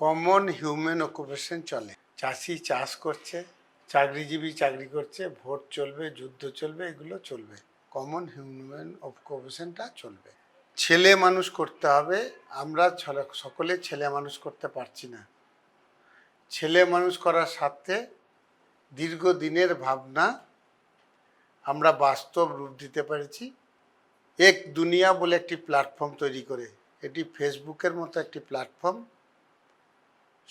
Common human occupation চলে। চাষি চাষ করছে, চাকরিজীবী চাকরি করছে, ভোট চলবে, যুদ্ধ চলবে, এগুলো চলবে। কমন হিউম্যান অকুপেশনটা চলবে। ছেলে মানুষ করতে হবে। আমরা সকলে ছেলে মানুষ করতে পারছি না। ছেলে মানুষ করার স্বার্থে দীর্ঘদিনের ভাবনা আমরা বাস্তব রূপ দিতে পেরেছি এক দুনিয়া বলে একটি প্ল্যাটফর্ম তৈরি করে। এটি ফেসবুকের মতো একটি প্ল্যাটফর্ম।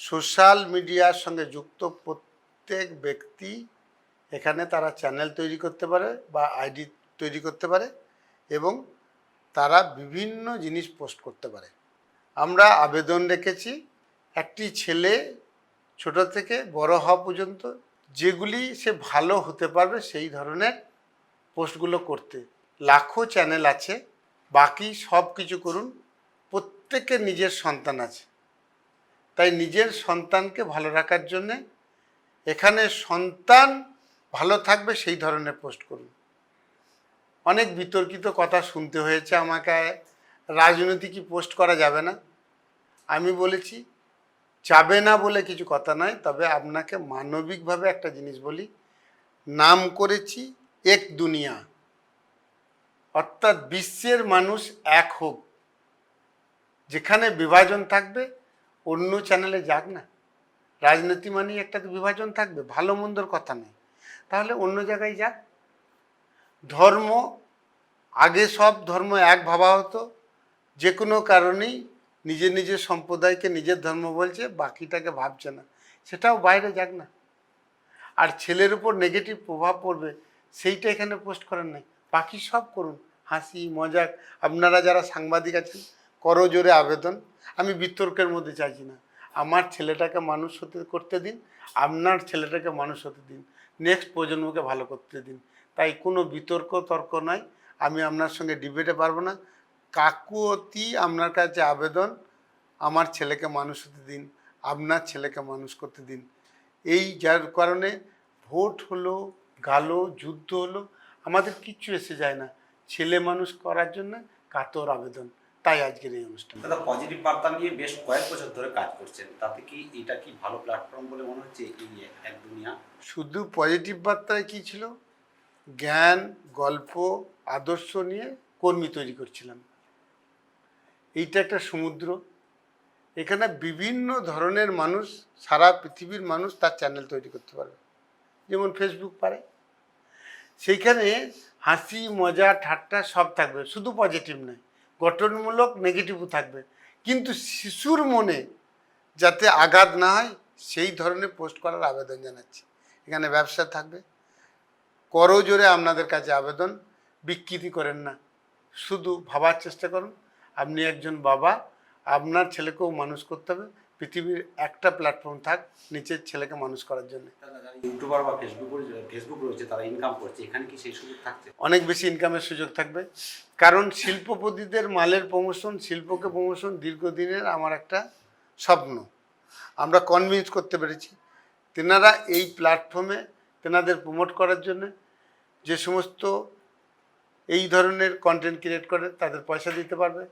সোশ্যাল মিডিয়ার সঙ্গে যুক্ত প্রত্যেক ব্যক্তি এখানে তারা চ্যানেল তৈরি করতে পারে বা আইডি তৈরি করতে পারে এবং তারা বিভিন্ন জিনিস পোস্ট করতে পারে। আমরা আবেদন রেখেছি একটি ছেলে ছোট থেকে বড় হওয়া পর্যন্ত যেগুলি সে ভালো হতে পারবে সেই ধরনের পোস্টগুলো করতে। লাখো চ্যানেল আছে, বাকি সব কিছু করুন। প্রত্যেকের নিজের সন্তান আছে, তাই নিজের সন্তানকে ভালো রাখার জন্যে এখানে সন্তান ভালো থাকবে সেই ধরনের পোস্ট করুন। অনেক বিতর্কিত কথা শুনতে হয়েছে আমাকে, রাজনৈতিক পোস্ট করা যাবে না। আমি বলেছি যাবে না বলে কিছু কথা নয়, তবে আপনাকে মানবিকভাবে একটা জিনিস বলি, নাম করেছি এক দুনিয়া, অর্থাৎ বিশ্বের মানুষ এক হোক। যেখানে বিভাজন থাকবে অন্য চ্যানেলে যাক না। রাজনীতি মানেই একটা তো বিভাজন থাকবে, ভালো মন্দর কথা নেই, তাহলে অন্য জায়গায় যাক। ধর্ম, আগে সব ধর্ম এক ভাবা হতো, যে কোনো কারণেই নিজের নিজের সম্প্রদায়কে নিজের ধর্ম বলছে, বাকিটাকে ভাবছে না, সেটাও বাইরে যাক না। আর ছেলের উপর নেগেটিভ প্রভাব পড়বে সেইটা এখানে পোস্ট করেন নাই, বাকি সব করুন। হাসি মজাক, আপনারা যারা সাংবাদিক আছেন করো জোরে আবেদন। আমি বিতর্কের মধ্যে চাইছি না। আমার ছেলেটাকে মানুষ হতে করতে দিন, আপনার ছেলেটাকে মানুষ হতে দিন, নেক্সট প্রজন্মকে ভালো করতে দিন। তাই কোনো বিতর্ক তর্ক নয়, আমি আপনার সঙ্গে ডিবেটে পারবো না। কাকুতি আপনার কাছে আবেদন, আমার ছেলেকে মানুষ হতে দিন, আপনার ছেলেকে মানুষ করতে দিন। এই যার কারণে ভোট হলো, গালো, যুদ্ধ হলো, আমাদের কিচ্ছু এসে যায় না। ছেলে মানুষ করার জন্য কাতর আবেদন, তাই আজকের এই অনুষ্ঠান। দাদা, পজিটিভ বার্তা নিয়ে বেশ কয়েক বছর ধরে কাজ করছেন, তাতে কি এটা কি ভালো প্ল্যাটফর্ম বলে মনে হচ্ছে এই এক দুনিয়া? শুধু পজিটিভ বার্তায় কী ছিল, জ্ঞান, গল্প, আদর্শ নিয়ে কর্মী তৈরি করছিলাম। এইটা একটা সমুদ্র, এখানে বিভিন্ন ধরনের মানুষ, সারা পৃথিবীর মানুষ তার চ্যানেল তৈরি করতে পারবে, যেমন ফেসবুক পারে। সেইখানে হাসি মজা ঠাট্টা সব থাকবে, শুধু পজিটিভ নয়, গঠনমূলক নেগেটিভও থাকবে, কিন্তু শিশুর মনে যাতে আঘাত না হয় সেই ধরনের পোস্ট করার আবেদন জানাচ্ছি। এখানে ব্যবসা থাকবে, করো জোরে আপনাদের কাছে আবেদন, বিকৃতি করেন না, শুধু ভাবার চেষ্টা করুন। আপনি একজন বাবা, আপনার ছেলেকেও মানুষ করতে হবে, পৃথিবীর একটা প্ল্যাটফর্ম থাক নিচের ছেলেকে মানুষ করার জন্য। ইউটিউবার বা ফেসবুক রয়েছে, তারা ইনকাম করছে, এখানে কি সেই সুযোগ থাকছে? অনেক বেশি ইনকামের সুযোগ থাকবে, কারণ শিল্পপতিদের মালের প্রমোশন, শিল্পকে প্রমোশন দীর্ঘদিনের আমার একটা স্বপ্ন। আমরা কনভিন্স করতে পেরেছি, তেনারা এই প্ল্যাটফর্মে তেনাদের প্রমোট করার জন্য যে সমস্ত এই ধরনের কন্টেন্ট ক্রিয়েট করে তাদের পয়সা দিতে পারবে।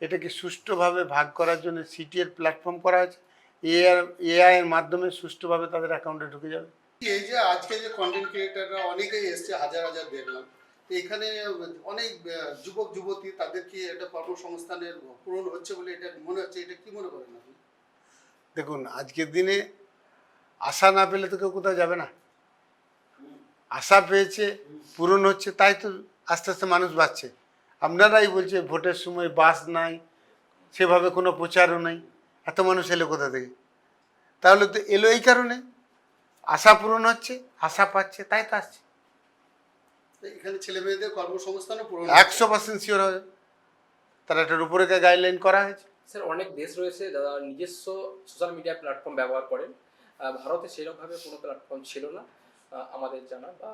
এটাকে সুষ্ঠুভাবে ভাগ করার জন্য সিটিএর প্ল্যাটফর্ম করা হয়েছে, এআই এর মাধ্যমে সুষ্ঠুভাবে তাদের অ্যাকাউন্টে ঢুকে যাবে। এই যে আজকে যে কন্টেন্ট ক্রিয়েটাররা অনেকেই এসছে, হাজার হাজার দেখলাম, এখানে অনেক যুবক যুবতী, তাদের কি এটা কর্মসংস্থানের পূরণ হচ্ছে বলে এটা মনে হচ্ছে, এটা কি মনে করেন আপনি? দেখুন, আজকের দিনে আশা না পেলে তো কেউ কোথাও যাবে না। আশা পেয়েছে, পূরণ হচ্ছে, তাই তো আস্তে আস্তে মানুষ বাড়ছে। আপনারাই বলছে ভোটের সময় বাস নাই, সেভাবে কোনো প্রচারও নাই, এত মানুষ এলো কোথা থেকে? তাহলে তো এলো এই কারণে আশা পূরণ হচ্ছে, আশা পাচ্ছে, তাই তো আসছে। এখানে ছেলে মেয়েদের কর্মসংস্থানও পূরণ 100% শিওর হবে, তারা এটার উপরে গাইডলাইন করা হয়েছে। স্যার, অনেক দেশ রয়েছে যারা নিজস্ব সোশ্যাল মিডিয়া প্ল্যাটফর্ম ব্যবহার করেন। ভারতে সেরকমভাবে কোনো প্ল্যাটফর্ম ছিল না আমাদের জানা, বা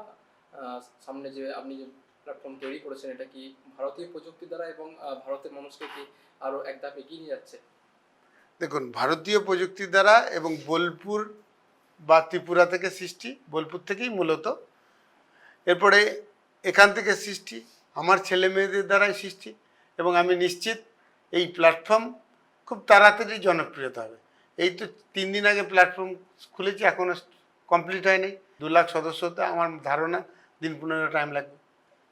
সামনে যে আপনি যে প্ল্যাটফর্ম তৈরি করেছেন, এটা কি ভারতীয় প্রযুক্তি দ্বারা এবং ভারতের মানুষকে কি আরও এক ধাপ এগিয়ে নিয়ে যাচ্ছে? দেখুন, ভারতীয় প্রযুক্তির দ্বারা এবং বোলপুর বা ত্রিপুরা থেকে সৃষ্টি, বোলপুর থেকেই মূলত, এরপরে এখান থেকে সৃষ্টি, আমার ছেলে মেয়েদের দ্বারাই সৃষ্টি, এবং আমি নিশ্চিত এই প্ল্যাটফর্ম খুব তাড়াতাড়ি জনপ্রিয়তা হবে। এই তো 3 দিন আগে প্ল্যাটফর্ম খুলেছি, এখনো কমপ্লিট হয়নি। 2 লাখ সদস্যতে আমার ধারণা দিন 15 টাইম লাগবে।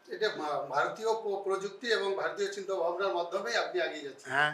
এটা ভারতীয় প্রযুক্তি এবং ভারতীয় চিন্তা ভাবনার মাধ্যমে আপনি এগিয়ে যাচ্ছেন। হ্যাঁ।